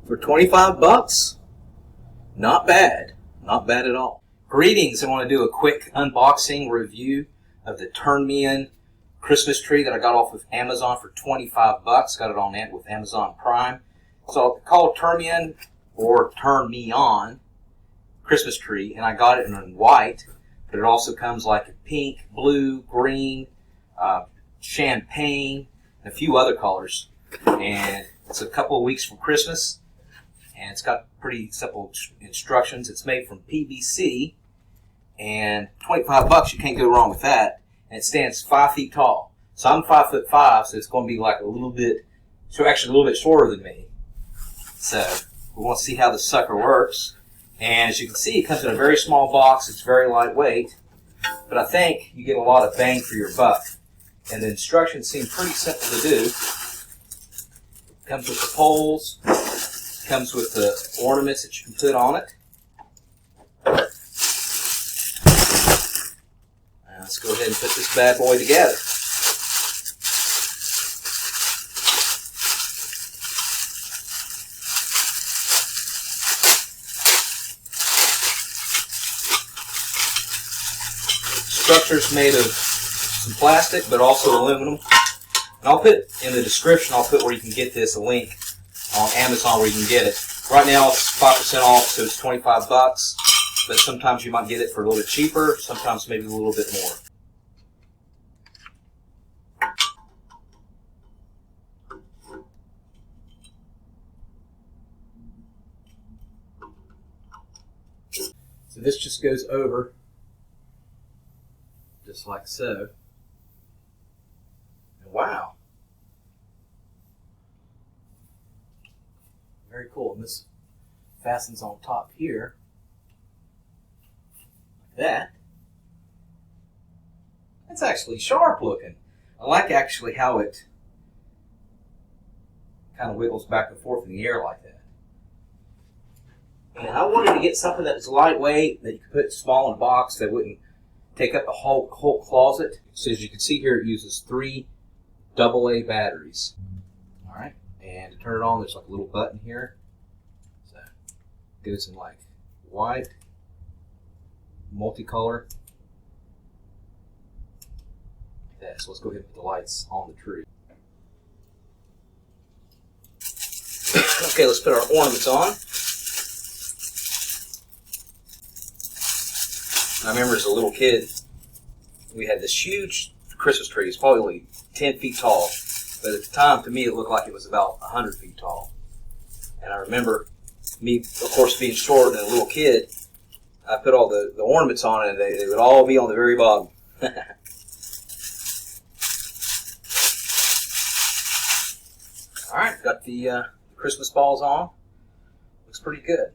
For 25 bucks, not bad. Not bad at all. Greetings. I want to do a quick unboxing review of the Turnmeon Christmas tree that I got off of Amazon for 25 bucks. Got it on it with Amazon Prime. So it's called Turnmeon or Turnmeon Christmas tree, and I got it in white, but it also comes like in pink, blue, green, champagne, and a few other colors. And it's a couple of weeks from Christmas, and it's got pretty simple instructions. It's made from PVC, and 25 bucks, you can't go wrong with that. And it stands 5 feet tall. So I'm 5'5", so it's going to be like a little bit shorter than me. So we want to see how the sucker works. And as you can see, it comes in a very small box. It's very lightweight, but I think you get a lot of bang for your buck. And the instructions seem pretty simple to do. It comes with the poles. It comes with the ornaments that you can put on it. Now let's go ahead and put this bad boy together. Structure's made of some plastic, but also aluminum. And I'll put in the description, I'll put where you can get this, a link on Amazon where you can get it. Right now it's 5% off, so it's 25 bucks. But sometimes you might get it for a little bit cheaper, sometimes maybe a little bit more. So this just goes over just like so. And wow. Very cool. And this fastens on top here. Like that. That's actually sharp looking. I like actually how it kind of wiggles back and forth in the air like that. And I wanted to get something that was lightweight, that you could put small in a box that wouldn't take up a whole closet. So as you can see here, it uses 3 AA batteries. All right, and to turn it on, there's like a little button here. So it goes in like white, multicolor, like that. So let's go ahead and put the lights on the tree. Okay, let's put our ornaments on. I remember as a little kid, we had this huge Christmas tree. It's probably like 10 feet tall. But at the time, to me, it looked like it was about 100 feet tall. And I remember me, of course, being short and a little kid, I put all the ornaments on it, and they would all be on the very bottom. All right, got the Christmas balls on. Looks pretty good.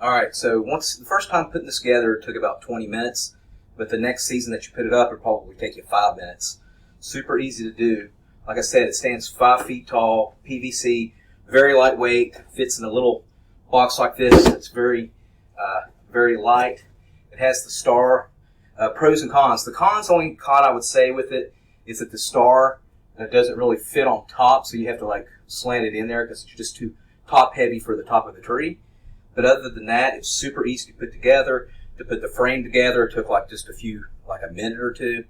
Alright, so the first time putting this together, it took about 20 minutes, but the next season that you put it up, it'll probably take you 5 minutes. Super easy to do. Like I said, it stands 5 feet tall, PVC, very lightweight, fits in a little box like this. It's very light. It has the star. Pros and cons. The only con I would say with it is that the star doesn't really fit on top, so you have to like slant it in there because it's just too top heavy for the top of the tree. But other than that, it's super easy to put together. To put the frame together, it took like just a minute or two.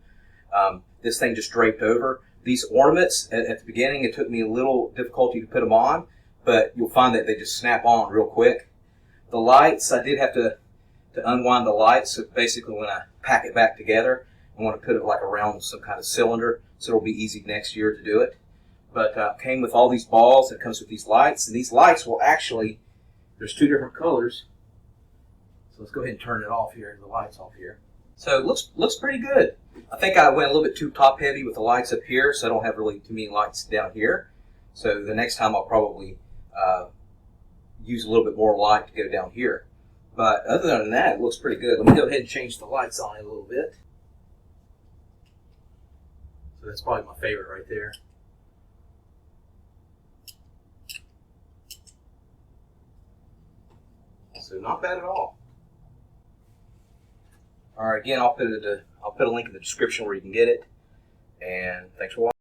This thing just draped over. These ornaments, at the beginning, it took me a little difficulty to put them on, but you'll find that they just snap on real quick. The lights, I did have to unwind the lights. So basically, when I pack it back together, I want to put it like around some kind of cylinder, so it'll be easy next year to do it. But came with all these balls. It comes with these lights, and these lights will actually, there's 2 different colors. So let's go ahead and turn it off here, the lights off here. So it looks pretty good. I think I went a little bit too top heavy with the lights up here, so I don't have really too many lights down here. So the next time I'll probably use a little bit more light to go down here. But other than that, it looks pretty good. Let me go ahead and change the lights on it a little bit. So that's probably my favorite right there. So not bad at all. All right, again, I'll put a link in the description where you can get it. And thanks for watching.